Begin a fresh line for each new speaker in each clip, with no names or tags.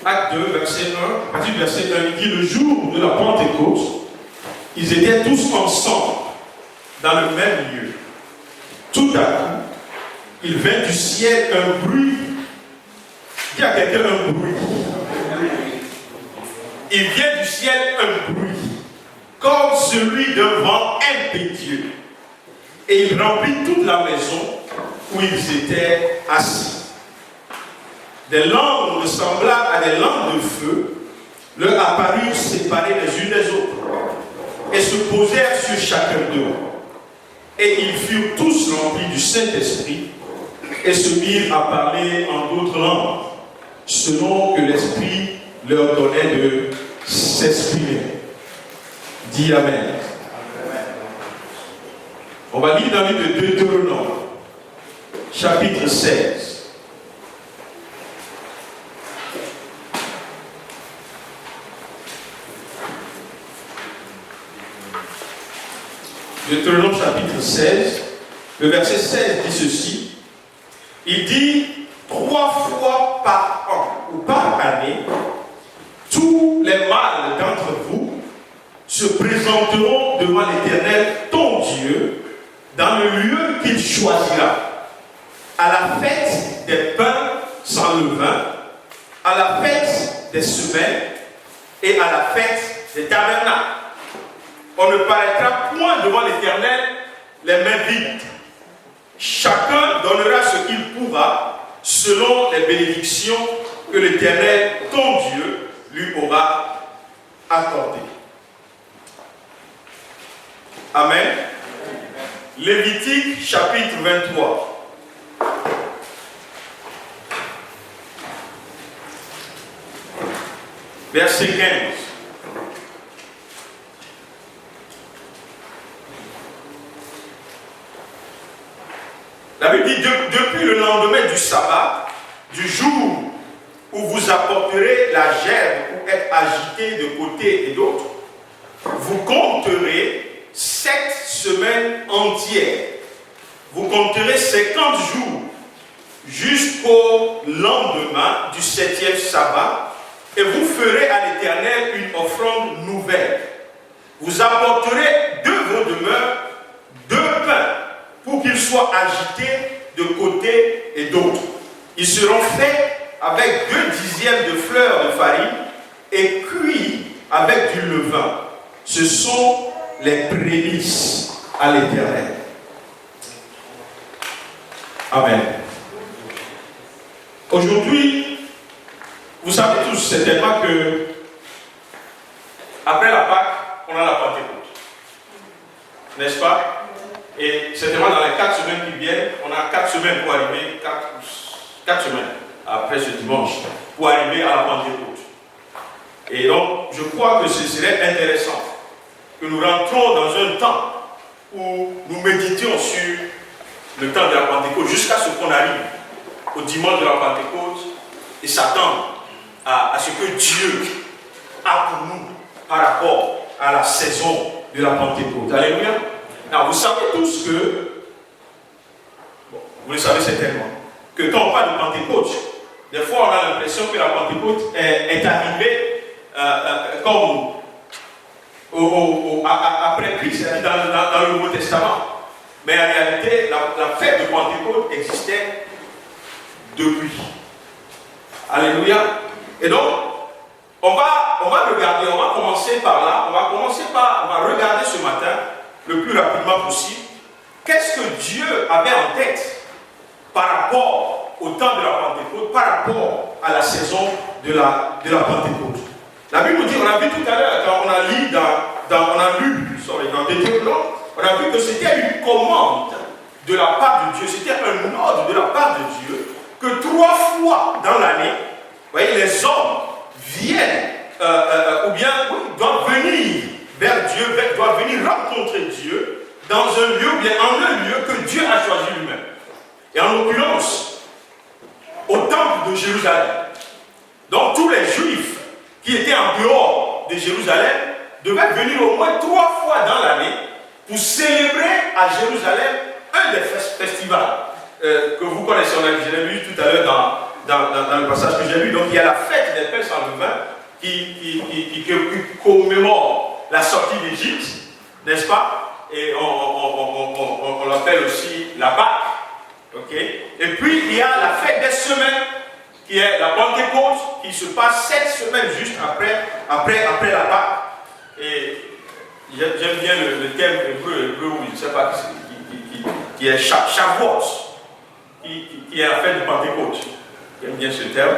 Acte 2, verset 1, à partir du verset 1, il dit le jour de la Pentecôte, ils étaient tous ensemble dans le même lieu. Tout à coup, il vint du ciel un bruit. Dis à quelqu'un un bruit. Il vient du ciel un bruit, comme celui d'un vent impétueux. Et il remplit toute la maison où ils étaient assis. Des langues semblables à des langues de feu leur apparurent séparées les unes des autres et se posèrent sur chacun d'eux. Et ils furent tous remplis du Saint-Esprit et se mirent à parler en d'autres langues, selon que l'Esprit leur donnait de s'exprimer. Dis Amen. On va lire dans le livre de Deutéronome, chapitre 16. Deutéronome chapitre 16, le verset 16 dit ceci. Il dit 3 fois par an ou par année, tous les mâles d'entre vous se présenteront devant l'Éternel, ton Dieu, dans le lieu qu'il choisira, à la fête des pains sans levain, à la fête des semaines et à la fête des tabernacles. On ne paraîtra point devant l'Éternel les mains vides. Chacun donnera ce qu'il pourra selon les bénédictions que l'Éternel, ton Dieu, lui aura accordées. Amen. Lévitique chapitre 23. Verset 15. La Bible dit, depuis le lendemain du sabbat, du jour où vous apporterez la gerbe pour être agité de côté et d'autre, vous compterez 7 semaines entières. Vous compterez 50 jours jusqu'au lendemain du 7e sabbat et vous ferez à l'Éternel une offrande nouvelle. Vous apporterez de vos demeures 2 pains pour qu'ils soient agités de côté et d'autre. Ils seront faits avec 2 dixièmes de fleurs de farine et cuits avec du levain. Ce sont les prémices à l'Éternel. Amen. Aujourd'hui, vous savez tous certainement que après la Pâque, on a la Pentecôte. N'est-ce pas? Et certainement dans les 4 semaines qui viennent, on a 4 semaines pour arriver, 4 semaines après ce dimanche, pour arriver à la Pentecôte. Et donc, je crois que ce serait intéressant que nous rentrons dans un temps où nous méditions sur le temps de la Pentecôte, jusqu'à ce qu'on arrive au dimanche de la Pentecôte et s'attendre à ce que Dieu a pour nous par rapport à la saison de la Pentecôte. Alléluia. Alors, vous savez tous que, bon, vous le savez certainement, que quand on parle de Pentecôte, des fois on a l'impression que la Pentecôte est arrivée comme après Christ, dans le Nouveau Testament. Mais en réalité, la fête de Pentecôte existait depuis. Alléluia. Et donc, on va regarder, on va commencer par là, on va regarder ce matin, le plus rapidement possible, qu'est-ce que Dieu avait en tête par rapport au temps de la Pentecôte, par rapport à la saison de la Pentecôte. La Bible nous dit, on a vu tout à l'heure, quand on a lu dans Deutéronome, on a vu que c'était une commande de la part de Dieu, c'était un ordre de la part de Dieu, que 3 fois dans l'année, vous voyez, les hommes viennent, ou bien doivent venir vers Dieu, doivent venir rencontrer Dieu dans un lieu, ou bien en un lieu que Dieu a choisi lui-même. Et en l'occurrence, au temple de Jérusalem. Donc tous les Juifs qui étaient en dehors de Jérusalem devaient venir au moins 3 fois dans l'année pour célébrer à Jérusalem un des festivals que vous connaissez. Je l'ai vu tout à l'heure dans le passage que j'ai lu. Donc il y a la fête des pains sans levain qui commémore la sortie d'Égypte, n'est-ce pas? Et on l'appelle aussi la Pâque. Okay? Et puis il y a la fête des semaines, qui est la Pentecôte, qui se passe 7 semaines juste après la Pâque. Et j'aime bien le terme hébreu, ou je ne sais pas qui est Shavuot, qui est la fête de Pentecôte. J'aime bien ce terme.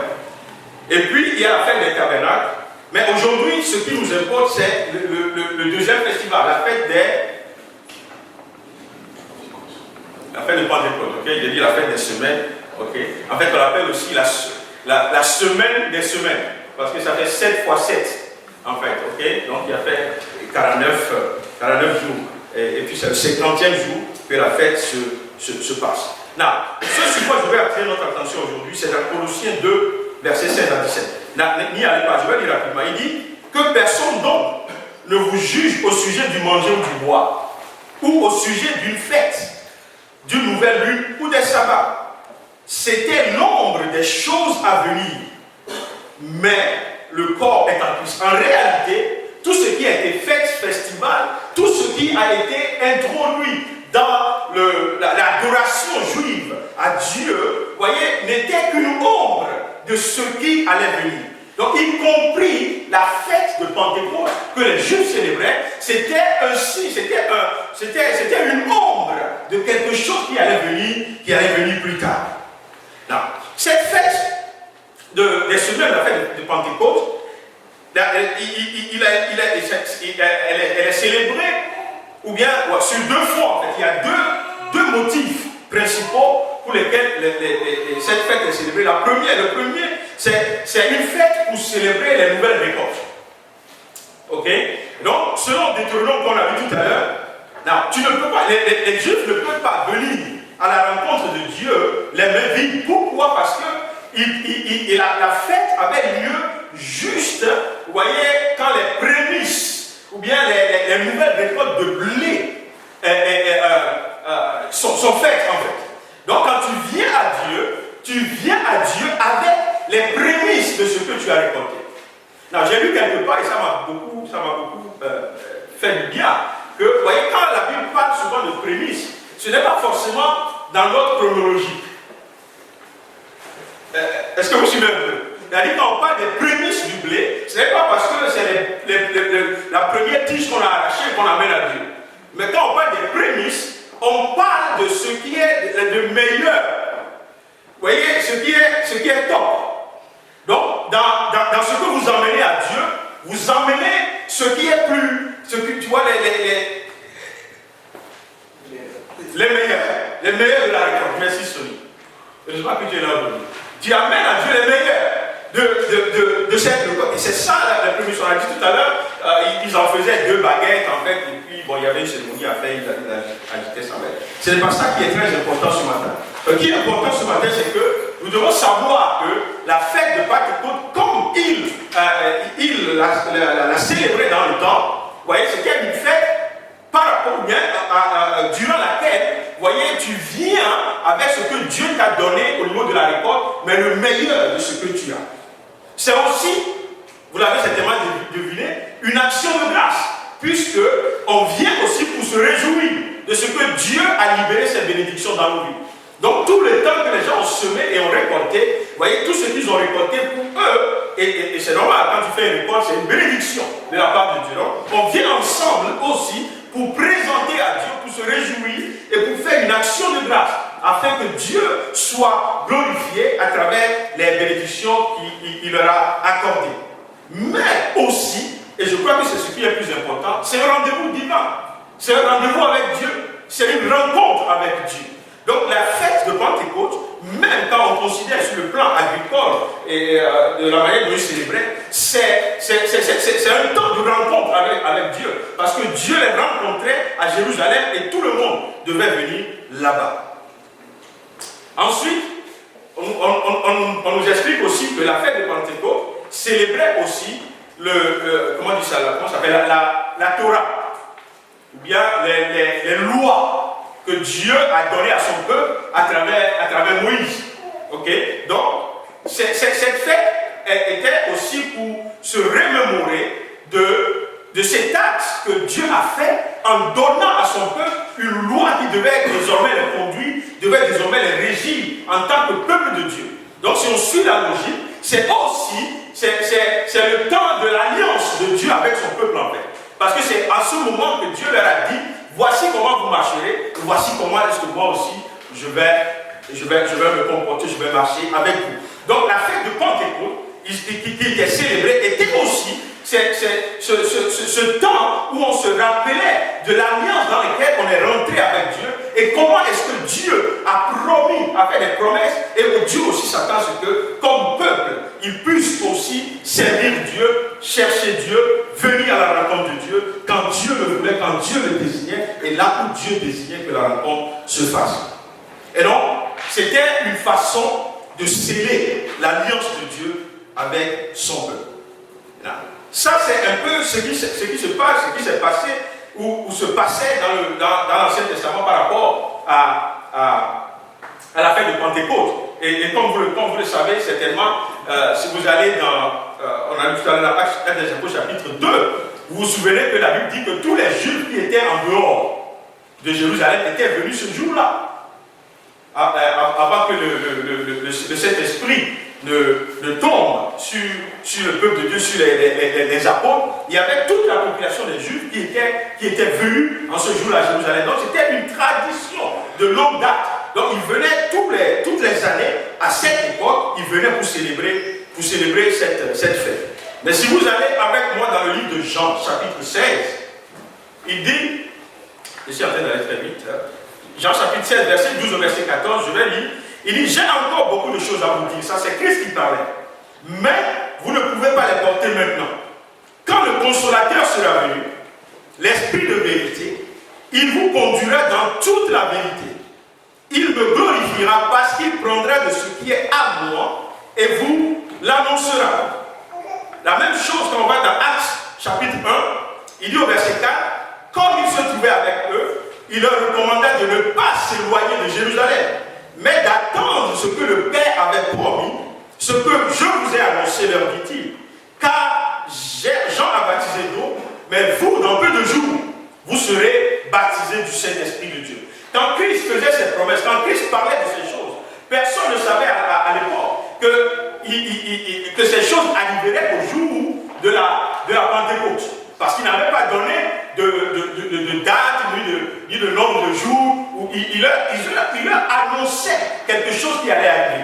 Et puis, il y a la fête des tabernacles. Mais aujourd'hui, ce qui nous importe, c'est le deuxième festival, la fête de Pentecôte. Okay? J'ai dit la fête des semaines. Okay? En fait, on l'appelle aussi la semaine des semaines. Parce que ça fait 7 fois 7. En fait. Okay? Donc, il y a fait 49 jours. Et puis, c'est le 50e jour que la fête se passe. Now, ce sur quoi je vais attirer notre attention aujourd'hui, c'est dans Colossiens 2, versets 16 à 17. N'y allez pas, je vais lire rapidement. Il dit que personne donc ne vous juge au sujet du manger ou du boire, ou au sujet d'une fête, d'une nouvelle lune ou des sabbats. C'était l'ombre des choses à venir, mais le corps est en Christ. En réalité, tout ce qui a été fête, festival, tout ce qui a été introduit dans l'adoration juive à Dieu, voyez, n'était qu'une ombre de ce qui allait venir. Donc, y compris la fête de Pentecôte que les Juifs célébraient, c'était un signe, c'était une ombre de quelque chose qui allait venir plus tard. Non. Cette fête des semaines, la fête de Pentecôte, elle est célébrée, ou bien sur 2 fois en fait. Il y a deux motifs principaux pour lesquels cette fête est célébrée. Le premier, c'est une fête pour célébrer les nouvelles récoltes. Ok? Donc, selon Deutéronome qu'on a vu tout à l'heure, tu ne peux pas, les Juifs ne peuvent pas venir à la rencontre de Dieu les mains vides. Pourquoi? Parce que la fête avait lieu juste, vous voyez, quand les prémices ou bien les nouvelles récoltes de blé sont faites en fait. Donc quand tu viens à Dieu avec les prémices de ce que tu as récolté. Now, j'ai lu quelque part et ça m'a beaucoup fait du bien, que vous voyez, quand la Bible parle souvent de prémices, ce n'est pas forcément dans l'ordre chronologique. Est-ce que vous suivez un peu? C'est-à-dire quand on parle des prémices du blé, ce n'est pas parce que c'est la première tige qu'on a arrachée qu'on amène à Dieu. Mais quand on parle des prémices, on parle de ce qui est le meilleur. Vous voyez, ce qui est top. Donc, dans ce que vous emmenez à Dieu, vous emmenez ce qui est tu vois, les meilleurs de la récolte. Merci, Sony. Je ne sais pas que tu es là aujourd'hui. Tu amènes à Dieu les meilleurs de cette récolte. Et c'est ça la prémisse. On a dit tout à l'heure, ils en faisaient 2 baguettes en fait, et puis bon, il y avait une cérémonie à faire, ils agitaient ça. Ce n'est pas ça qui est très important ce matin. Ce qui est important ce matin, c'est que nous devons savoir que la fête de Pentecôte, comme il l'a célébrée dans le temps, vous voyez, c'était une fête par rapport bien durant laquelle, vous voyez, tu viens avec ce que Dieu t'a donné au niveau de la récolte, mais le meilleur de ce que tu as. C'est aussi, vous l'avez certainement deviné, une action de grâce, puisque on vient aussi pour se réjouir de ce que Dieu a libéré ses bénédictions dans nos vies. Donc tout le temps que les gens ont semé et ont récolté, vous voyez, tout ce qu'ils ont récolté pour eux, et c'est normal, quand tu fais une récolte, c'est une bénédiction de la part de Dieu. Donc, on vient ensemble aussi pour présenter à Dieu, pour se réjouir et pour faire une action de grâce, afin que Dieu soit glorifié à travers les bénédictions qu'il leur a accordées. Mais aussi, et je crois que c'est ce qui est le plus important, c'est un rendez-vous divin. C'est un rendez-vous avec Dieu. C'est une rencontre avec Dieu. Donc la fête de Pentecôte, même quand on considère sur le plan agricole et de la manière dont il célébrait, c'est un temps de rencontre avec Dieu. Parce que Dieu les rencontrait à Jérusalem et tout le monde devait venir là-bas. Ensuite, on nous explique aussi que la fête de Pentecôte célébrait aussi comment dit ça là, comment ça s'appelle, la Torah, ou bien les lois que Dieu a donné à son peuple à travers Moïse. Ok? Donc, cette fête était aussi pour se remémorer de cet acte que Dieu a fait en donnant à son peuple une loi qui devait désormais les conduire, devait désormais les régir en tant que peuple de Dieu. Donc si on suit la logique, c'est le temps de l'alliance de Dieu avec son peuple en fait. Parce que c'est à ce moment que Dieu leur a dit, voici comment vous marcherez, et voici comment est-ce que moi aussi je vais me comporter, je vais marcher avec vous. Donc la fête de Pentecôte, qui était célébrée, était aussi ce temps où on se rappelait de l'alliance dans laquelle on est rentré avec Dieu et comment est-ce que Dieu a promis, a fait des promesses et où Dieu aussi s'attend à ce que, comme peuple, il puisse aussi servir Dieu, chercher Dieu, venir à la rencontre de Dieu quand Dieu le voulait, quand Dieu le désignait et là où Dieu désignait que la rencontre se fasse. Et donc, c'était une façon de sceller l'alliance de Dieu avec son peuple. Là. Ça, c'est un peu ce qui s'est passé ou se passait dans l'Ancien Testament par rapport à la fête de Pentecôte. Et comme vous le savez, certainement, si vous allez on a lu tout à l'heure Actes des Apôtres chapitre 2, vous vous souvenez que la Bible dit que tous les Juifs qui étaient en dehors de Jérusalem étaient venus ce jour-là. Avant que le Saint-Esprit ne tombe sur le peuple de Dieu, sur les apôtres, il y avait toute la population des Juifs qui étaient venus en ce jour-là à Jérusalem. Donc c'était une tradition de longue date. Donc ils venaient toutes les années, à cette époque, ils venaient pour célébrer cette fête. Mais si vous allez avec moi dans le livre de Jean, chapitre 16, il dit, je suis en train d'aller très vite, Jean chapitre 16, verset 12 au verset 14, je vais lire. Il dit, j'ai encore beaucoup de choses à vous dire. Ça, c'est Christ qui parlait. Mais vous ne pouvez pas les porter maintenant. Quand le consolateur sera venu, l'Esprit de vérité, il vous conduira dans toute la vérité. Il me glorifiera parce qu'il prendra de ce qui est à moi et vous l'annoncera. La même chose quand on va dans Actes chapitre 1, il dit au verset 4, comme il se trouvait avec eux, il leur recommanda de ne pas s'éloigner de Jérusalem, mais d'attendre ce que le Père avait promis, ce que je vous ai annoncé, leur dit-il. Car Jean a baptisé d'eau, mais vous, dans peu de jours, vous serez baptisés du Saint-Esprit de Dieu. Quand Christ faisait ses promesses, quand Christ parlait de ces choses, personne ne savait à l'époque que ces choses arriveraient au jour de la Pentecôte. Parce qu'il n'avait pas donné de date, ni de nombre de jours, où il leur annonçait quelque chose qui allait arriver.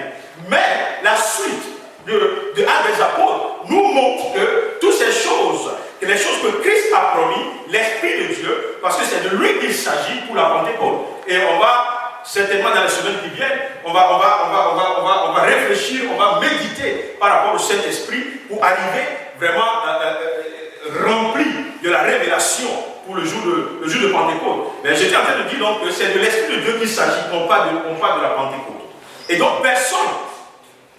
Mais la suite de Actes des Apôtres nous montre que toutes ces choses, que les choses que Christ a promis, l'Esprit de Dieu, parce que c'est de lui qu'il s'agit pour la Pentecôte. Et on va, certainement dans les semaines qui viennent, on va réfléchir, on va méditer par rapport au Saint-Esprit pour arriver vraiment rempli de la révélation pour le jour de Pentecôte. Mais j'étais en train de dire donc que c'est de l'Esprit de Dieu qu'il s'agit, on parle de la Pentecôte. Et donc personne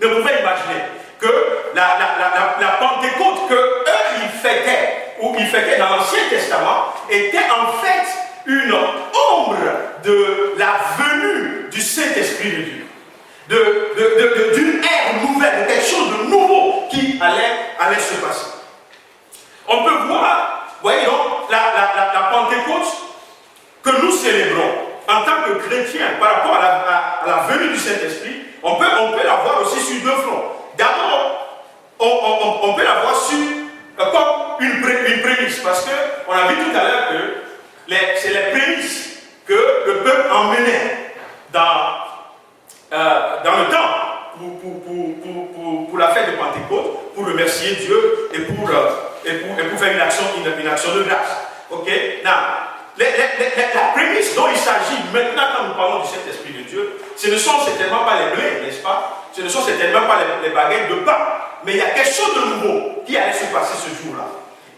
ne pouvait imaginer que la Pentecôte que eux ils fêtaient, ou ils fêtaient dans l'Ancien Testament, était en fait une ombre de la venue du Saint-Esprit de Dieu. D'une ère nouvelle, de quelque chose de nouveau qui allait se passer. On peut voir, voyez donc, la Pentecôte que nous célébrons en tant que chrétiens par rapport à la venue du Saint-Esprit, on peut la voir aussi sur deux fronts. D'abord, on peut la voir comme une prémisse, parce qu'on a vu tout à l'heure que c'est les prémices que le peuple emmenait dans le temps pour la fête de Pentecôte, pour remercier Dieu et pour faire une action de grâce. Ok? La prémisse dont il s'agit maintenant quand nous parlons du Saint-Esprit de Dieu, ce ne sont certainement pas les blés, n'est-ce pas? Ce ne sont certainement pas les baguettes de pain, mais il y a quelque chose de nouveau qui allait se passer ce jour-là.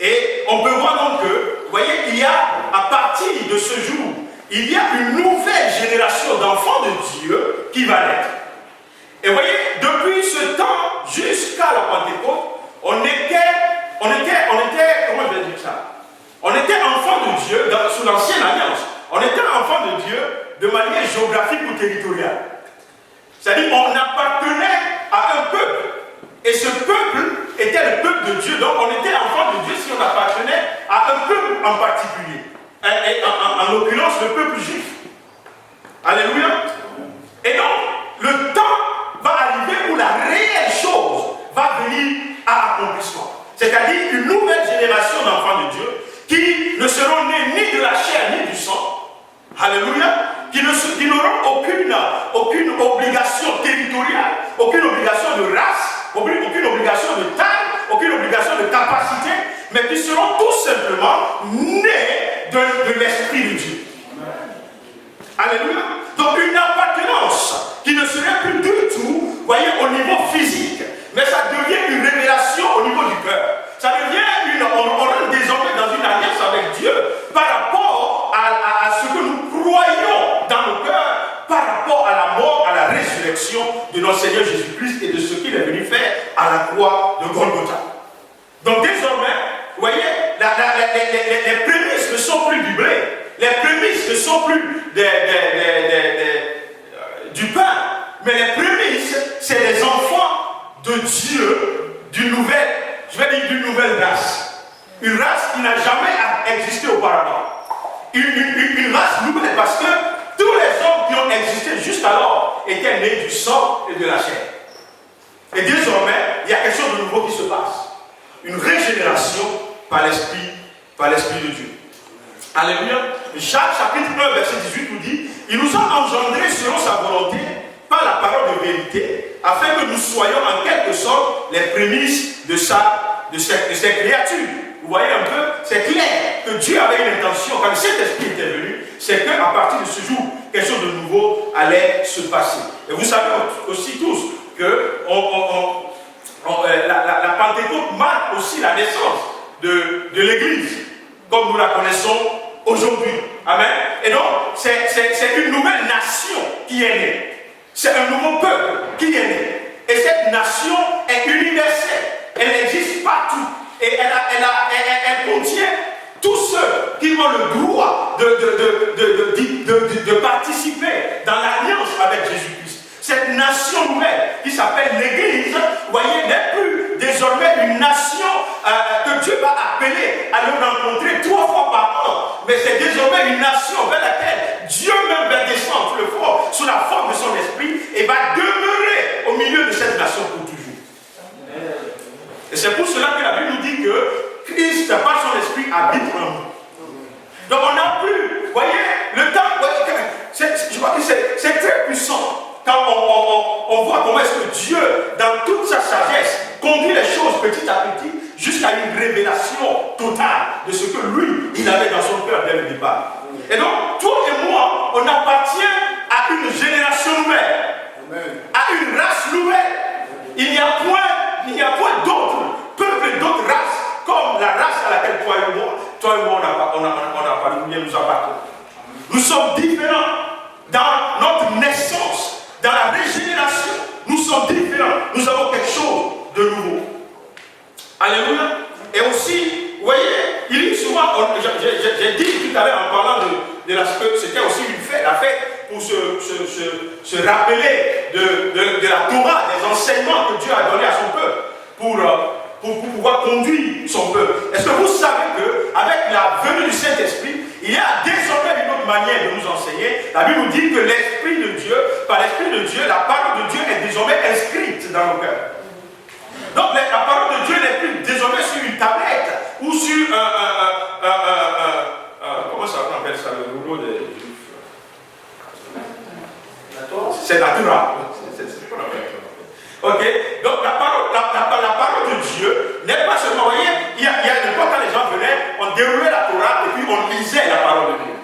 Et on peut voir donc que, vous voyez, il y a, à partir de ce jour, il y a une nouvelle génération d'enfants de Dieu qui va naître. Et vous voyez, depuis ce temps jusqu'à la Pentecôte, on était, comment je vais dire ça? On était enfants de Dieu sous l'ancienne alliance. On était enfants de Dieu de manière géographique ou territoriale. C'est-à-dire qu'on appartenait à un peuple. donc on était enfant de Dieu si on appartenait à un peuple en particulier. Et en l'occurrence, le peuple juif. Alléluia. Et donc, le temps va arriver où la réelle chose va venir à accomplissement. C'est-à-dire une nouvelle génération d'enfants de Dieu qui ne seront nés ni de la chair ni du sang. Alléluia. Qui n'auront aucune obligation territoriale, aucune obligation de race, aucune obligation de taille, aucune obligation de capacité, mais qui seront tout simplement nés de l'Esprit de Dieu. Alléluia. Donc une appartenance qui ne serait plus du tout, voyez, au niveau physique, mais ça devient une révélation au niveau du cœur. Ça devient on rentre désormais dans une alliance avec Dieu par rapport à ce que nous croyons dans nos cœurs, par rapport à la mort, à la résurrection de notre Seigneur Jésus-Christ et de ce qu'il est venu faire à la croix de Golgotha. Donc désormais, vous voyez, les prémices ne sont plus du blé, les prémices ne sont plus du pain, mais les prémices, c'est les enfants de Dieu d'une nouvelle race. Une race qui n'a jamais existé auparavant. Une race nouvelle, parce que tous les hommes qui ont existé jusqu'alors étaient nés du sang et de la chair. Et désormais, il y a quelque chose de nouveau qui se passe. Une régénération par l'Esprit de Dieu. Alléluia. Jacques chapitre 1 verset 18 nous dit: il nous a engendrés selon sa volonté par la parole de vérité, afin que nous soyons en quelque sorte les prémices de ses créatures. Vous voyez un peu, c'est clair que Dieu avait une intention. Quand cet esprit était venu, c'est qu'à partir de ce jour, quelque chose de nouveau allait se passer. Et vous savez aussi tous que la Pentecôte marque aussi la naissance de l'Église, comme nous la connaissons aujourd'hui. Amen. Et donc, c'est une nouvelle nation qui est née. C'est un nouveau peuple qui est né. Et cette nation est universelle. Elle existe partout. Et elle contient tous ceux qui ont le droit de participer dans l'alliance avec Jésus-Christ. Cette nation nouvelle qui s'appelle l'Église, vous voyez, n'est plus désormais une nation que Dieu va appeler à le rencontrer 3 fois par an. Mais c'est désormais une nation vers laquelle Dieu même va descendre sous la forme de son esprit et va demeurer au milieu de cette nation pour toujours. Et c'est pour cela que la Bible nous dit que Christ, par son esprit, habite en nous. Donc on n'a plus, vous voyez, le temps, je crois que c'est très puissant. Quand on voit comment est-ce que Dieu, dans toute sa sagesse, conduit les choses petit à petit jusqu'à une révélation totale de ce que lui, il avait dans son cœur dès le départ. Et donc, toi et moi, on appartient à une génération nouvelle, à une race nouvelle. Il n'y a point d'autres peuples et d'autres races comme la race à laquelle toi et moi, nous appartenons. Nous sommes différents dans notre naissance. Dans la régénération, nous sommes différents. Nous avons quelque chose de nouveau. Alléluia. Et aussi, vous voyez, il y a souvent, j'ai dit tout à l'heure en parlant de l'aspect, c'était aussi la fête pour se rappeler de la Torah, des enseignements que Dieu a donnés à son peuple pour pouvoir conduire son peuple. Est-ce que vous savez qu'avec la venue du Saint-Esprit, il y a désormais une autre manière de nous enseigner. La Bible nous dit que l'Esprit de Dieu, par l'Esprit de Dieu, la parole de Dieu est désormais inscrite dans nos cœurs. Donc la parole de Dieu n'est plus désormais sur une tablette ou sur comment ça on appelle ça, le rouleau des juifs. C'est la Torah. C'est ce qu'on appelle. Ok. Donc la parole de Dieu n'est pas seulement, vous voyez, il y a une fois quand les gens venaient, on déroulait la Torah et puis on lisait la parole de Dieu.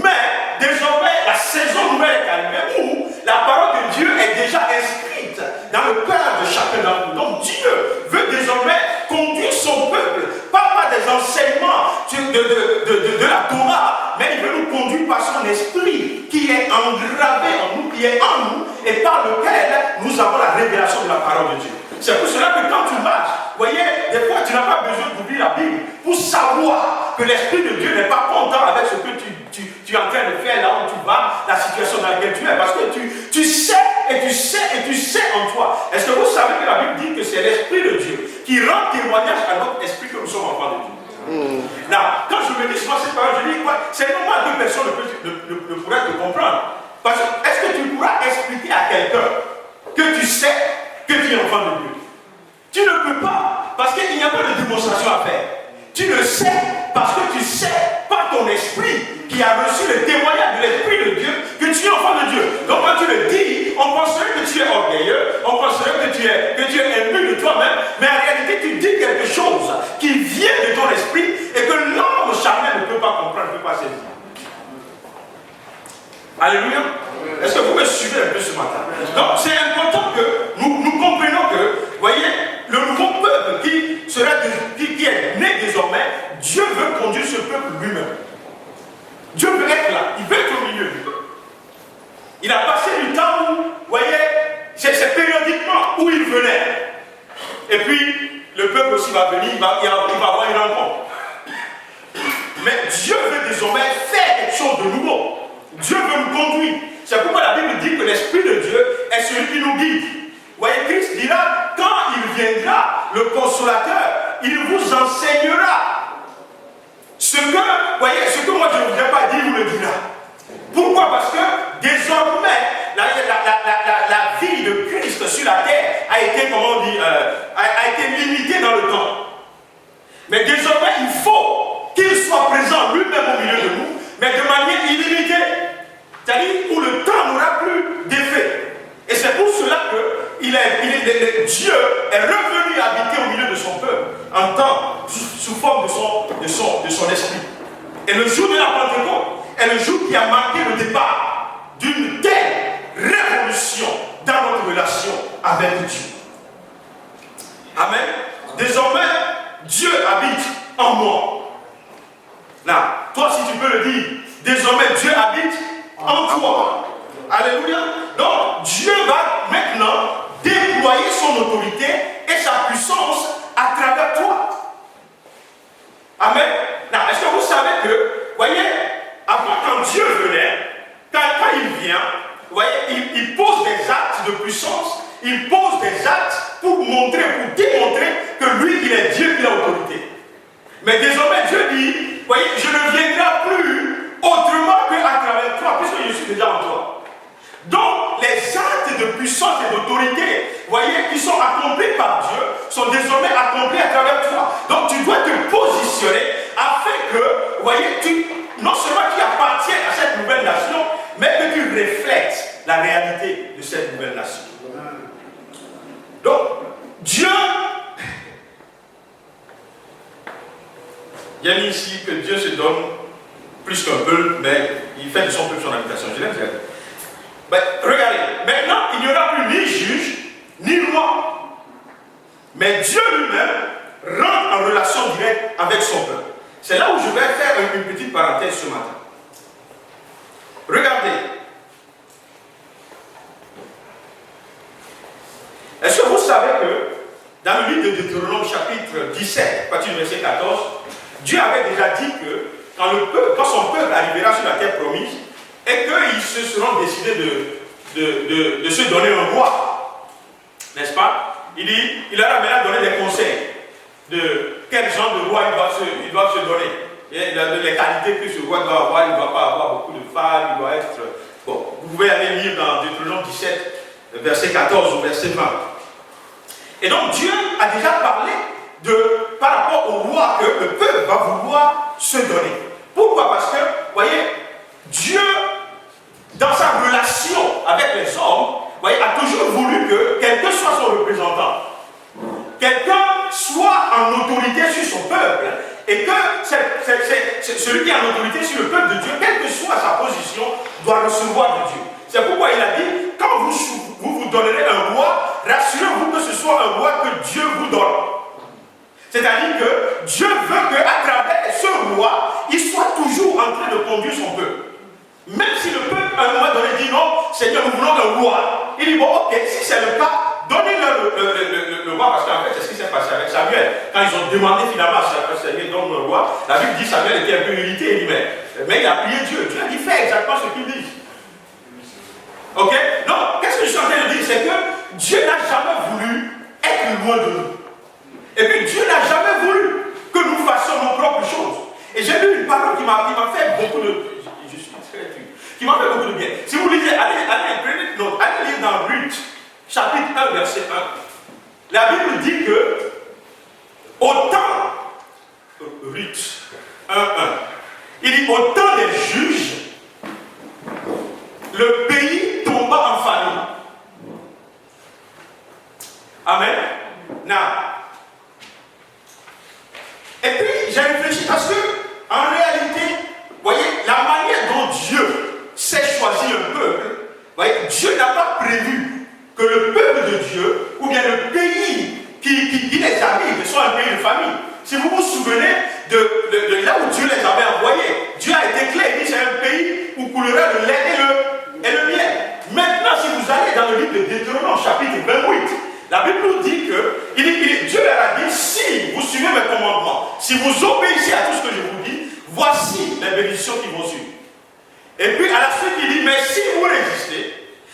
Mais désormais, la saison nouvelle est arrivée où la parole de Dieu est déjà inscrite dans le cœur de chacun d'entre nous. Donc Dieu veut désormais conduire son peuple, pas par des enseignements de la Torah, mais il veut nous conduire par son esprit qui est engravé en nous, qui est en nous, et par lequel nous avons la révélation de la parole de Dieu. C'est pour cela que quand tu marches, vous voyez, des fois tu n'as pas besoin d'ouvrir la Bible pour savoir que l'Esprit de Dieu n'est pas content avec ce que tu es en train de faire là où tu vas, la situation dans laquelle tu es, parce que tu sais et tu sais et tu sais en toi. Est-ce que vous savez que la Bible dit que c'est l'Esprit de Dieu qui rend témoignage à notre esprit que nous sommes enfants de Dieu. Là, quand je me dis souvent cette parole, je dis quoi? C'est normal que personne ne pourrait te comprendre. Parce que est-ce que tu pourras expliquer à quelqu'un que tu sais que tu es enfant de Dieu? Tu ne peux pas, parce qu'il n'y a pas de démonstration à faire. Tu le sais parce que tu sais par ton esprit qui a reçu le témoignage de l'Esprit de Dieu que tu es enfant de Dieu. Donc quand tu le dis, on penserait que tu es orgueilleux, on penserait que tu es imbu de toi-même, mais en réalité tu dis quelque chose qui vient de ton esprit et que l'homme charnel ne peut pas comprendre, ne peut pas saisir. Alléluia. Est-ce que vous me suivez un peu ce matin? Donc c'est important que nous comprenions que, voyez, le nouveau peuple qui est né désormais, Dieu veut conduire ce peuple lui-même. Dieu veut être là, il veut être au milieu du peuple. Il a passé du temps où, voyez, c'est périodiquement où il venait. Et puis, le peuple aussi va venir, il va avoir une rencontre. Mais Dieu veut désormais faire quelque chose de nouveau. Dieu veut nous conduire. C'est pourquoi la Bible dit que l'Esprit de Dieu est celui qui nous guide. Vous voyez, Christ dira, quand il viendra, le consolateur, il vous enseignera ce que moi je ne voudrais pas dire, il vous le dira. Pourquoi? Parce que désormais, la vie de Christ sur la terre a été, comment on dit, a été limitée dans le temps. Mais désormais, il faut qu'il soit présent lui-même au milieu de nous, mais de manière illimitée. C'est-à-dire où le temps n'aura plus d'effet. Et c'est pour cela que Dieu est revenu habiter au milieu de son peuple, en temps, sous forme de son esprit. Et le jour de la Pentecôte est le jour qui a marqué le départ d'une telle révolution dans notre relation avec Dieu. Amen. Désormais, Dieu habite en moi. Là, toi si tu peux le dire, désormais Dieu habite en toi. Alléluia. Donc Dieu va maintenant déployer son autorité et sa puissance à travers toi. Amen. Là, est-ce que vous savez que, voyez, avant quand Dieu venait, quand il vient, voyez, il pose des actes de puissance, il pose des actes pour démontrer que lui, il est Dieu, il a autorité. Mais désormais, Dieu dit, voyez, je ne viendrai plus autrement qu'à travers toi, puisque je suis déjà en toi. Donc, les actes de puissance et d'autorité, voyez, qui sont accomplis par Dieu, sont désormais accomplis à travers toi. Donc, tu dois te positionner afin que, voyez, non seulement tu appartiens à cette nouvelle nation, mais que tu reflètes la réalité de cette nouvelle nation. Donc, Dieu, il y a mis ici que Dieu se donne plus qu'un peuple, mais il fait de son peuple son habitation. Je l'aime bien. Ben, regardez, maintenant, il n'y aura plus ni juge, ni loi. Mais Dieu lui-même rentre en relation directe avec son peuple. C'est là où je vais faire une petite parenthèse ce matin. Regardez. Est-ce que vous savez que dans le livre de Deutéronome chapitre 17, à partir du verset 14, Dieu avait déjà dit que quand son peuple arrivera sur la terre promise, et qu'ils se seront décidés de se donner un roi, n'est-ce pas? Il dit, il leur a maintenant donné des conseils de quel genre de roi ils doivent se donner. Et les qualités que ce roi doit avoir, il ne doit pas avoir beaucoup de femmes, il doit être... Bon, vous pouvez aller lire dans Deutéronome 17, verset 14 ou verset 20. Et donc Dieu a déjà parlé par rapport au roi que le peuple va vouloir se donner. Pourquoi? Parce que, vous voyez, Dieu, dans sa relation avec les hommes, voyez, a toujours voulu que quelqu'un soit son représentant. Quelqu'un soit en autorité sur son peuple. Et que celui qui est en autorité sur le peuple de Dieu, quelle que soit sa position, doit recevoir de Dieu. C'est pourquoi il a dit, quand vous donnerez un roi, rassurez-vous que ce soit un roi que Dieu vous donne. C'est-à-dire que Dieu veut qu'à travers ce roi, il soit toujours en train de conduire son peuple. Même si le peuple, à un moment donné, dit non, Seigneur, nous voulons un roi. Il dit, bon, ok, si c'est le cas, donnez-leur le roi, parce qu'en fait, c'est ce qui s'est passé avec Samuel. Quand ils ont demandé finalement à Seigneur, donne le roi, la Bible dit Samuel était un peu irrité, il dit, mais il a prié Dieu. Dieu a dit, fais exactement ce qu'il dit. Ok? Donc, qu'est-ce que je suis en train de dire? C'est que Dieu n'a jamais voulu être loin de nous. Et puis Dieu n'a jamais voulu que nous fassions nos propres choses. Et j'ai lu une parole qui m'a fait beaucoup de... Je suis très triste. Qui m'a fait beaucoup de bien. Si vous lisez, allez lire dans Ruth, chapitre 1, verset 1. La Bible dit que autant, Ruth 1, 1, il dit autant des juges, le pays tomba en famine. Amen. Now, et puis j'ai réfléchi parce que, en réalité, vous voyez, la manière dont Dieu sait choisir un peuple, vous voyez, Dieu n'a pas prévu que le peuple de Dieu, ou bien le pays qui les habite, soit un pays de famille. Si vous vous souvenez de là où Dieu les avait envoyés, Dieu a été clair, il dit c'est un pays où coulera le lait et le miel. Maintenant, si vous allez dans le livre de Deutéronome, chapitre 28, la Bible nous dit que Dieu leur a dit, si vous suivez mes commandements, si vous obéissez à tout ce que je vous dis, voici les bénédictions qui vont suivre. Et puis à la suite, il dit, mais si vous résistez,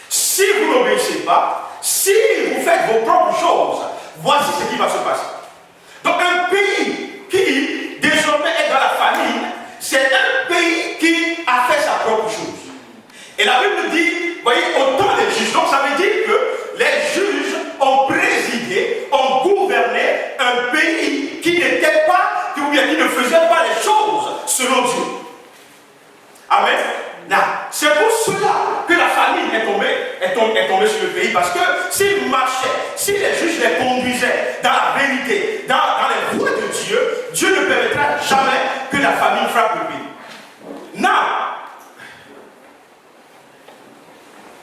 si vous n'obéissez pas, si vous faites vos propres choses, voici ce qui va se passer. Donc un pays qui désormais est dans la famine, c'est un pays qui a fait sa propre chose. Et la Bible dit, vous voyez, autant des juges. Donc ça veut dire que les juges ont présidé, ont gouverné un pays qui n'était pas, ou bien qui ne faisait pas les choses selon Dieu. Amen. C'est pour cela que la famine est tombée sur le pays, parce que s'ils marchaient, si les juges les conduisaient dans la vérité, dans les voies de Dieu, Dieu ne permettra jamais que la famine frappe le pays.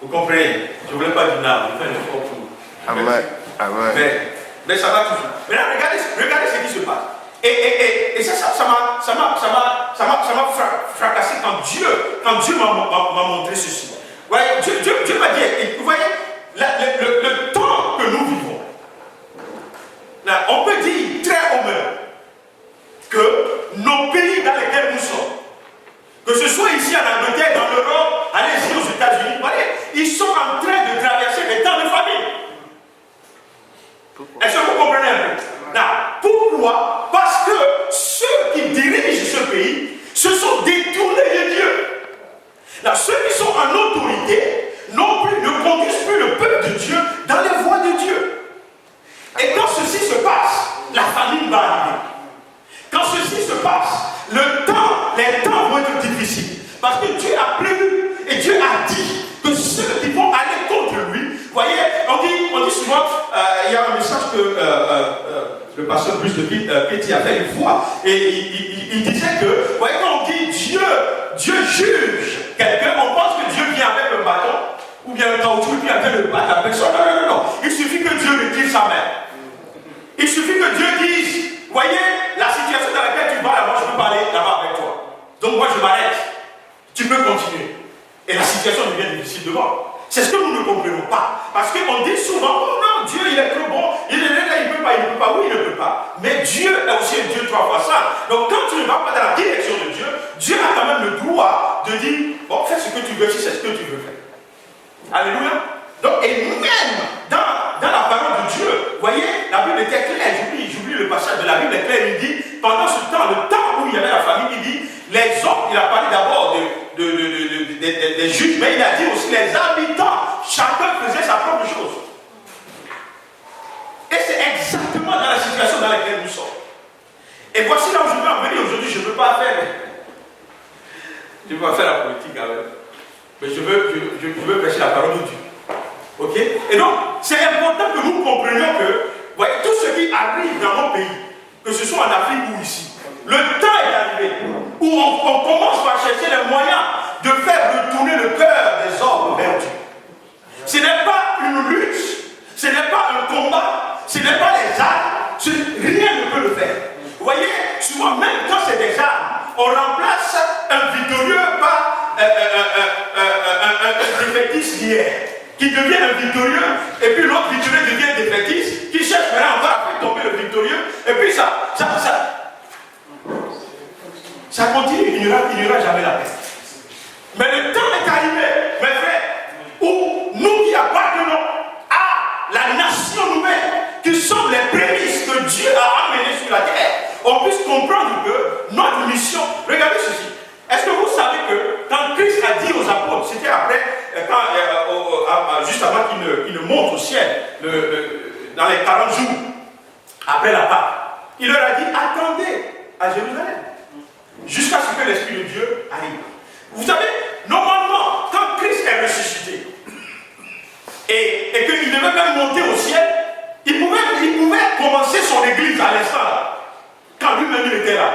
Vous comprenez? Je ne voulais pas dire now, je fais un effort pour vous.
Amen.
Mais ça va toujours. Maintenant, regardez ce qui se passe. Et ça m'a fracassé quand Dieu m'a montré ceci. Vous voyez, Dieu m'a dit, vous voyez, le temps que nous vivons, là, on peut dire très honnête que nos pays dans lesquels nous sommes, que ce soit ici en Angleterre, dans l'Europe, allez-y aux États-Unis, vous voyez, ils sont en train de traverser des temps de famine. Est-ce que vous comprenez un peu? Pourquoi? Parce que ceux qui dirigent ce pays se sont détournés de Dieu. Ceux qui sont en autorité ne conduisent plus le peuple de Dieu dans les voies de Dieu. Et quand ceci se passe, la famine va arriver. Quand ceci se passe, les temps vont être difficiles. Parce que Dieu a prévu et Dieu a dit que ceux qui vont aller contre lui, vous voyez, on dit souvent, il y a un message que le pasteur Bruce de Petit a fait une fois, et il disait que, vous voyez, quand on dit Dieu juge quelqu'un, on pense que Dieu vient avec un bâton, ou bien un caoutchouc, puis avec le battre la personne. Non. Il suffit que Dieu retire sa main. Il suffit que Dieu dise, vous voyez, la situation dans laquelle tu vas là, moi je peux parler là-bas avec toi. Donc moi je m'arrête. Tu peux continuer. Et la situation devient difficile devant. C'est ce que nous ne comprenons pas. Parce qu'on dit souvent, oh non, Dieu il est trop bon, il est là, il ne peut pas, oui, il ne peut pas. Mais Dieu est aussi un Dieu 3 fois ça. Donc quand tu ne vas pas dans la direction de Dieu, Dieu a quand même le droit de dire, bon, fais ce que tu veux si c'est ce que tu veux faire. Alléluia. Donc, et même dans la parole de Dieu, vous voyez, la Bible était claire, j'oublie le passage de la Bible est clair, il dit, pendant ce temps, le temps où il y avait la famille, il dit, les hommes, il a parlé d'abord des juges, mais il a dit aussi les habitants, chacun faisait sa propre chose. Et c'est exactement dans la situation dans laquelle nous sommes. Et voici là où je veux en venir aujourd'hui, je ne veux pas faire la politique avec. Mais je veux prêcher la parole de Dieu. Ok? Et donc, c'est important que nous comprenions que, voyez, tout ce qui arrive dans nos pays, que ce soit en Afrique ou ici, le temps est arrivé où on commence par chercher les moyens de faire retourner le cœur des hommes vers Dieu. Ce n'est pas une lutte, ce n'est pas un combat, ce n'est pas les armes, rien ne peut le faire. Vous voyez, souvent, même quand c'est des armes, on remplace un victorieux par un défaitiste hier, qui devient un victorieux, et puis l'autre victorieux devient défaitiste, qui cherche encore à faire tomber le victorieux, et puis ça continue, il n'y aura jamais la paix. Mais le temps est arrivé, mes frères, où nous qui appartenons à la nation nouvelle, qui sommes les prémices que Dieu a comprendre que notre mission, regardez ceci. Est-ce que vous savez que quand Christ a dit aux apôtres, c'était après, juste avant qu'il ne monte au ciel, dans les 40 jours, après la Pâque, il leur a dit, attendez à Jérusalem, jusqu'à ce que l'Esprit de Dieu arrive. Vous savez, normalement, quand Christ est ressuscité, et qu'il devait même monter au ciel, il pouvait commencer son église à l'instant là, quand lui-même il était là.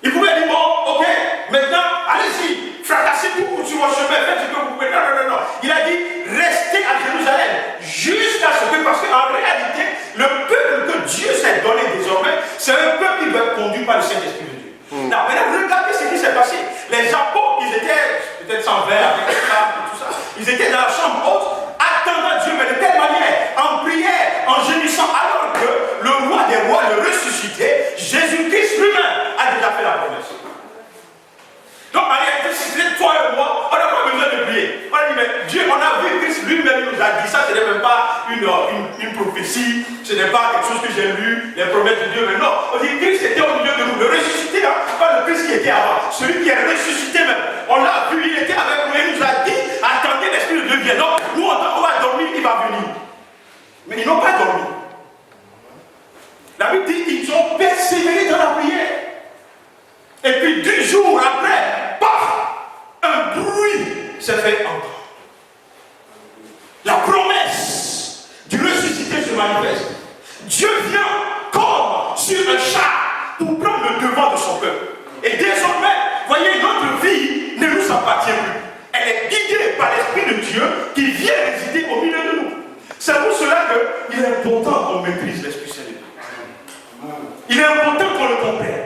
Il pouvait dire, bon, ok, maintenant, allez-y, fracassez-vous sur votre chemin, faites ce que vous pouvez. Non. Il a dit, restez à Jérusalem, jusqu'à ce que, parce qu'en réalité, le peuple que Dieu s'est donné désormais, c'est un peuple qui doit être conduit par le Saint-Esprit de Dieu. Maintenant, regardez ce qui s'est passé. Les apôtres, ils étaient peut-être sans verre, avec les femmes et tout ça. Ils étaient dans la chambre haute, attendant Dieu, mais de quelle manière? En prière, en gémissant, alors que le roi des rois, le ressuscité, Jésus-Christ lui-même, a déjà fait la promesse. Donc, en réalité, si c'était toi et moi, on n'a pas besoin de prier. On a dit, mais Dieu, on a vu Christ lui-même nous a dit ça, ce n'est même pas une prophétie, ce n'est pas quelque chose que j'ai lu, les promesses de Dieu, mais non. On dit, Christ était au milieu de nous, le ressuscité, hein, pas le Christ qui était avant, celui qui est ressuscité même. On l'a vu, il était avec nous, il nous a dit, attendez, l'Esprit de Dieu vient. Donc, nous, on va dormir, il va venir. Mais ils n'ont pas dormi. La Bible dit, ils ont persévéré dans la prière. Et puis 2 jours après, paf, un bruit s'est fait entendre. La promesse du ressuscité se manifeste. Dieu vient comme sur un char pour prendre le devant de son peuple. Et désormais, voyez, notre vie ne nous appartient plus. Elle est guidée par l'Esprit de Dieu qui vient résider au milieu de nous. C'est pour cela qu'il est important qu'on maîtrise l'Esprit Saint de Dieu. Il est important qu'on le comprenne.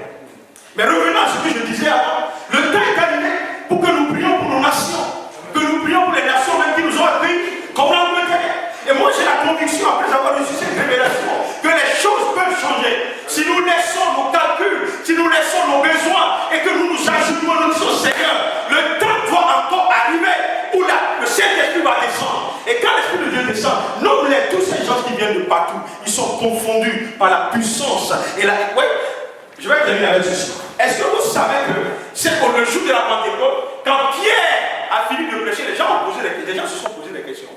Mais revenons à ce que je disais avant, le temps est arrivé pour que nous prions pour nos nations, que nous prions pour les nations même qui nous ont accueillis, comme l'Angleterre. Et moi j'ai la conviction, après avoir reçu cette révélation, que les choses peuvent changer. Si nous laissons nos calculs, si nous laissons nos besoins et que nous nous ajoutons notre Seigneur, le temps doit encore arriver où le Saint-Esprit va descendre. Et quand l'Esprit de Dieu descend, non, tous ces gens qui viennent de partout, ils sont confondus par la puissance et la... Oui, je vais terminer avec ceci. Est-ce que vous savez que c'est pour le jour de la Pentecôte, quand Pierre a fini de prêcher, les gens se sont posé des questions.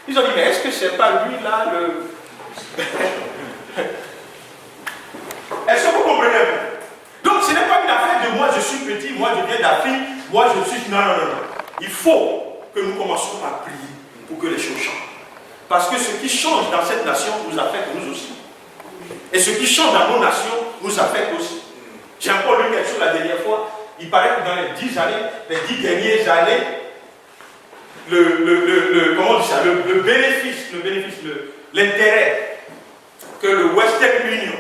Ils ont dit, mais est-ce que c'est pas lui là le... Est-ce que vous comprenez? Donc ce n'est pas une affaire de moi je suis petit, moi je viens d'Afrique, moi je suis... Non. Il faut que nous commencions par prier pour que les choses changent. Parce que ce qui change dans cette nation nous affecte nous aussi. Et ce qui change dans nos nations nous affecte aussi. J'ai encore lu quelque chose la dernière fois. Il paraît que dans les 10 dernières années, comment on dit ça, le bénéfice, l'intérêt que le Western Union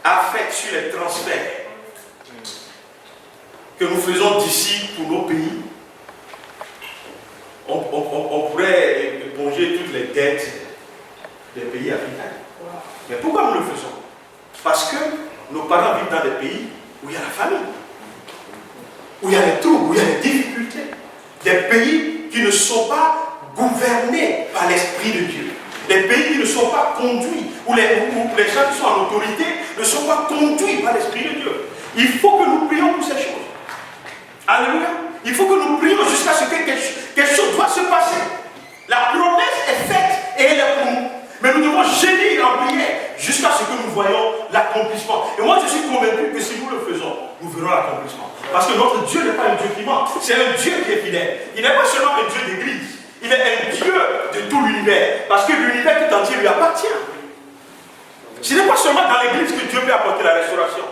a fait sur les transferts que nous faisons d'ici pour nos pays, on pourrait éponger toutes les dettes des pays africains. Mais pourquoi nous le faisons? Parce que nos parents vivent dans des pays où il y a la famine, où il y a les troubles, où il y a les difficultés. Des pays qui ne sont pas gouvernés par l'Esprit de Dieu. Des pays qui ne sont pas conduits, où les gens qui sont en autorité ne sont pas conduits par l'Esprit de Dieu. Il faut que nous prions pour ces choses. Alléluia. Il faut que nous prions jusqu'à ce que quelque chose doit se passer. La promesse est faite et elle est pour nous. Mais nous devons gémir en prière jusqu'à ce que nous voyons l'accomplissement. Et moi je suis convaincu que si nous le faisons, nous verrons l'accomplissement. Parce que notre Dieu n'est pas un Dieu qui ment, c'est un Dieu qui est fidèle. Il n'est pas seulement un Dieu d'église, il est un Dieu de tout l'univers. Parce que l'univers tout entier lui appartient. Ce n'est pas seulement dans l'église que Dieu peut apporter la restauration.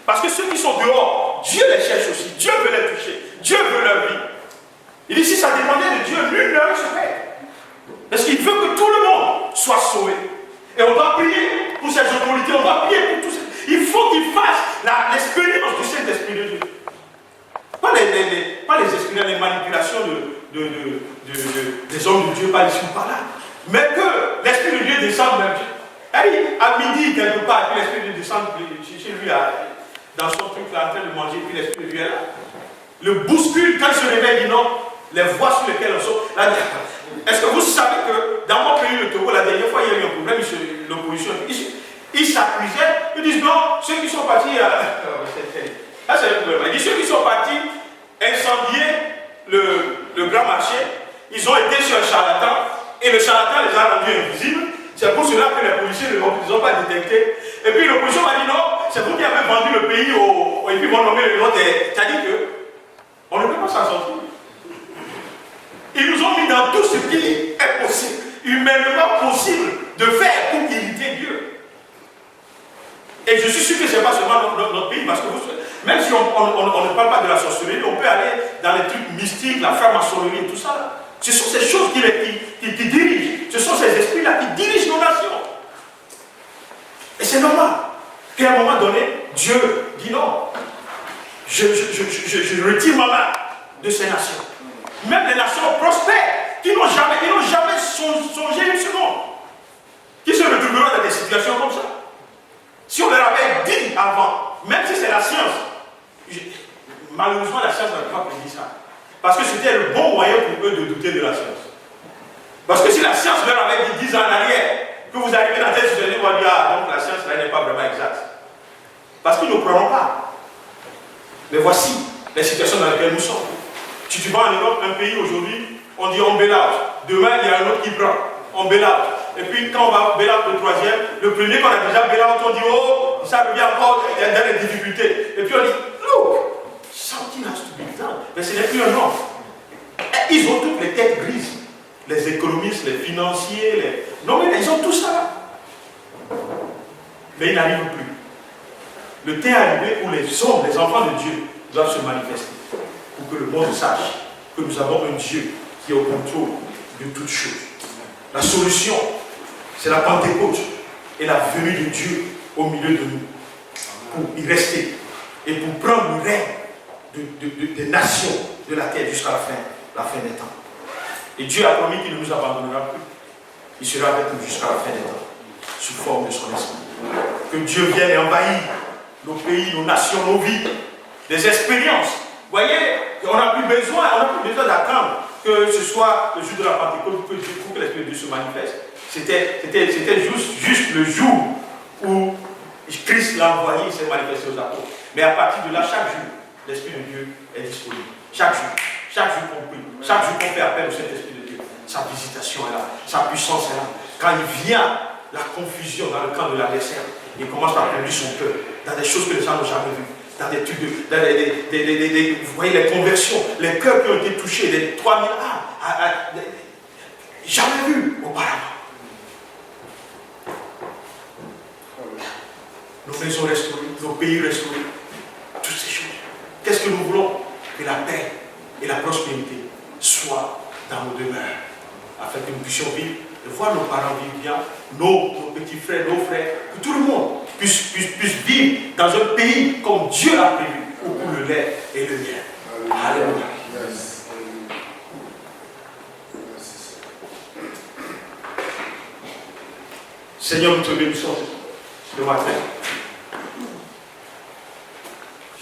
Parce que ceux qui sont dehors, Dieu les cherche aussi. Dieu veut les toucher. Dieu veut leur vie. Il dit si ça dépendait de Dieu, nul ne le serait. Parce qu'il veut que tout le monde soit sauvé. Et on doit prier pour ces autorités, on doit prier pour tous ces... Il faut qu'ils fassent l'expérience du Saint-Esprit de Dieu. Pas les expériences, les manipulations des hommes de Dieu, pas ici ou par là. Mais que l'Esprit de Dieu descende même. À midi, quelque part, puis l'Esprit de Dieu descend chez lui, dans son truc là, en train de manger, puis l'Esprit de Dieu est là. Le bouscule, quand il se réveille, il dit non, les voies sur lesquelles on saute. Est-ce que vous savez que dans mon pays, le Togo, la dernière fois, il y a eu un problème, l'opposition, il s'accusait, il disent non, ceux qui sont partis. Ah, c'est le problème. Il dit ceux qui sont partis incendier le grand marché, ils ont été sur un charlatan et le charlatan les a rendus invisibles. C'est pour cela que les policiers ne les ont pas détectés. Et puis l'opposition m'a dit non, c'est vous qui avez vendu le pays et puis ils vont nommer le nom des. C'est-à-dire qu'on ne peut pas s'en sortir. Ils nous ont mis dans tout ce qui est possible, humainement possible de faire pour irriter Dieu. Et je suis sûr que ce n'est pas seulement notre pays, parce que même si on ne parle pas de la sorcellerie, on peut aller dans les trucs mystiques, la franc-maçonnerie et tout ça. Là. Ce sont ces choses qui dirigent, ce sont ces esprits-là qui dirigent nos nations. Et c'est normal qu'à un moment donné, Dieu dit non. Je retire ma main de ces nations. Même les nations prospères, qui n'ont jamais songé une seconde, qui se retrouveront dans des situations comme ça. Si on leur avait dit avant, même si c'est la science, malheureusement la science n'a pas prédit ça. Parce que c'était le bon moyen pour eux de douter de la science. Parce que si la science leur avait dit 10 ans en arrière, que vous arrivez dans cette situation, on va dire, ah, donc la science là n'est pas vraiment exacte. Parce qu'ils ne croiront pas. Mais voici les situations dans lesquelles nous sommes. Si tu vas en Europe, un pays aujourd'hui, on dit on bail out. Demain, il y a un autre qui prend. On bail out. Et puis quand on va bail out le troisième, le premier qu'on a déjà bail out, on dit oh, ça revient encore dans les difficultés. Et puis on dit, look, something has to be done. Mais ce n'est plus un homme. Ils ont toutes les têtes grises. Les économistes, les financiers, non mais ils ont tout ça. Mais ils n'arrivent plus. Le temps est arrivé où les hommes, les enfants de Dieu, doivent se manifester. Pour que le monde sache que nous avons un Dieu qui est au contrôle de toutes choses. La solution, c'est la Pentecôte et la venue de Dieu au milieu de nous. Pour y rester et pour prendre le règne des nations de la terre jusqu'à la fin des temps. Et Dieu a promis qu'il ne nous abandonnera plus. Il sera avec nous jusqu'à la fin des temps, sous forme de son esprit. Que Dieu vienne et envahir nos pays, nos nations, nos vies, des expériences. Vous voyez, on n'a plus besoin d'attendre que ce soit le jour de la Pentecôte pour que l'Esprit de Dieu se manifeste. C'était juste le jour où Christ l'a envoyé, il s'est manifesté aux apôtres. Mais à partir de là, chaque jour, l'Esprit de Dieu est disponible. Chaque jour qu'on prie, chaque jour qu'on fait appel au Saint-Esprit de Dieu, sa visitation est là, sa puissance est là. Quand il vient, la confusion dans le camp de l'adversaire, il commence à conduire son cœur dans des choses que les gens n'ont jamais vues. Dans des trucs vous voyez les conversions, les cœurs qui ont été touchés, les 3000 âmes, jamais vu auparavant. Nos maisons restaurées, nos pays restaurés, toutes ces choses. Qu'est-ce que nous voulons? Que la paix et la prospérité soient dans nos demeures, afin que nous puissions vivre et voir nos parents vivre bien, nos petits frères, nos frères, que tout le monde puisse vivre dans un pays comme Dieu l'a prévu, où coule le lait et le miel. Alléluia. Seigneur, nous te bénissons ce matin.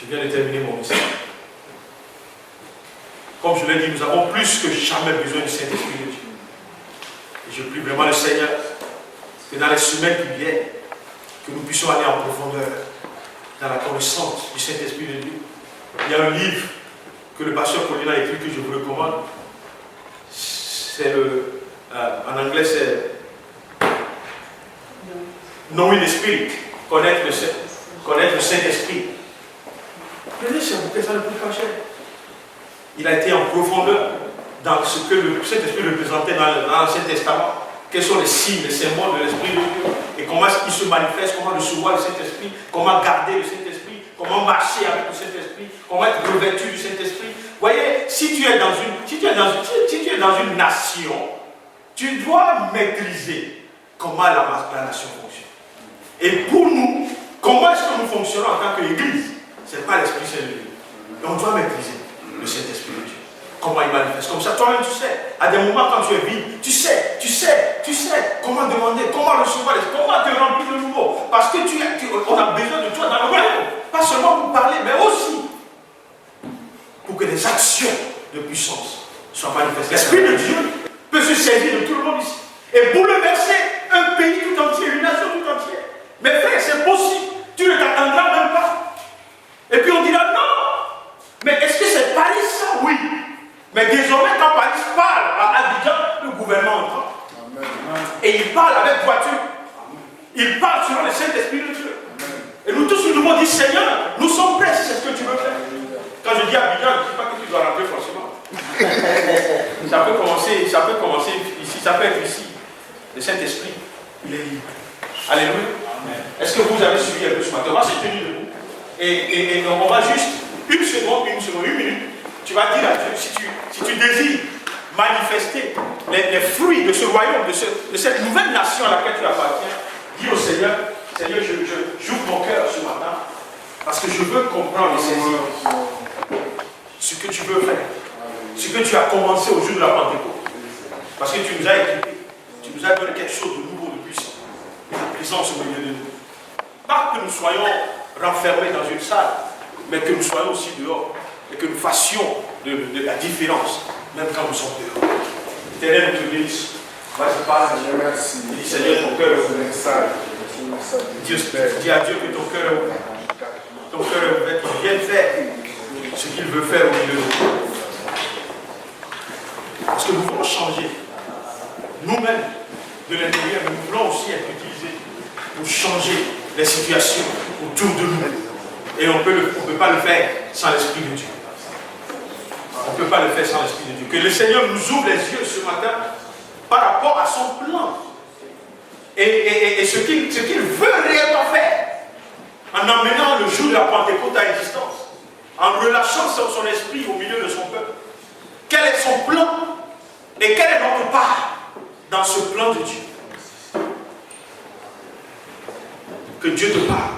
Je viens de terminer mon message. Comme je l'ai dit, nous avons plus que jamais besoin du Saint-Esprit de Dieu. Et je prie vraiment le Seigneur que dans les semaines qui viennent, que nous puissions aller en profondeur dans la connaissance du Saint-Esprit de Dieu. Il y a un livre que le pasteur Colin a écrit que je vous recommande. C'est en anglais c'est Knowing the Spirit, connaître le Saint-Esprit. Prenez ce bouquin, ça ne coûte pas cher. Il a été en profondeur dans ce que le Saint-Esprit représentait dans l'Ancien Testament. Quels sont les signes, les symboles de l'Esprit de Dieu et comment est-ce qu'il se manifeste, comment recevoir le Saint-Esprit, comment garder le Saint-Esprit, comment marcher avec le Saint-Esprit, comment être revêtu du Saint-Esprit. Vous voyez, si tu es dans une nation, tu dois maîtriser comment la nation fonctionne. Et pour nous, comment est-ce que nous fonctionnons en tant qu'Église? Ce n'est pas l'Esprit Saint de Dieu. Et on doit maîtriser le Saint-Esprit de Dieu. Comment il manifeste. Comme ça, toi-même, tu sais. À des moments, quand tu es vide, tu sais comment demander, comment recevoir, comment te remplir de nouveau. Parce que on a besoin de toi dans le royaume. Pas seulement pour parler, mais aussi pour que les actions de puissance soient manifestées. L'Esprit de Dieu peut se saisir de tout le monde ici et bouleverser un pays tout entier, une nation tout entière. Mais frère, c'est possible. Il parle selon le Saint-Esprit de Dieu. Et nous tous, nous devons dire, Seigneur, nous sommes prêts si c'est ce que tu veux faire. Quand je dis Abidjan, je ne dis pas que tu dois rentrer forcément. Ça peut commencer ici, ça peut être ici. Le Saint-Esprit, il est libre. Alléluia. Est-ce que vous avez suivi un peu ce matin? On va se tenir debout. Et on va juste, une minute, tu vas dire à Dieu, si tu désires manifester les fruits de ce royaume, de cette nouvelle nation à laquelle tu appartiens, dis au Seigneur, j'ouvre mon cœur ce matin, parce que je veux comprendre et saisir ce que tu veux faire, ce que tu as commencé au jour de la Pentecôte. Parce que tu nous as équipés, tu nous as donné quelque chose de nouveau, de puissant, et de présence au milieu de nous. Pas que nous soyons renfermés dans une salle, mais que nous soyons aussi dehors, et que nous fassions de la différence, même quand nous sommes dehors. Éternel, nous te bénisse. Vas-y, parle. Dis, Seigneur, ton cœur est ouvert. Dis à Dieu que ton cœur est ouvert. Ton cœur est ouvert, qu'il vienne faire ce qu'il veut faire au milieu de nous. Parce que nous voulons changer. Nous-mêmes, de l'intérieur, nous voulons aussi être utilisés pour changer les situations autour de nous. Et on ne peut pas le faire sans l'Esprit de Dieu. On ne peut pas le faire sans l'Esprit de Dieu. Que le Seigneur nous ouvre les yeux ce matin par rapport à son plan. Et ce qu'il veut réellement faire. En amenant le jour de la Pentecôte à existence. En relâchant son esprit au milieu de son peuple. Quel est son plan? Et quelle est notre part dans ce plan de Dieu? Que Dieu te parle.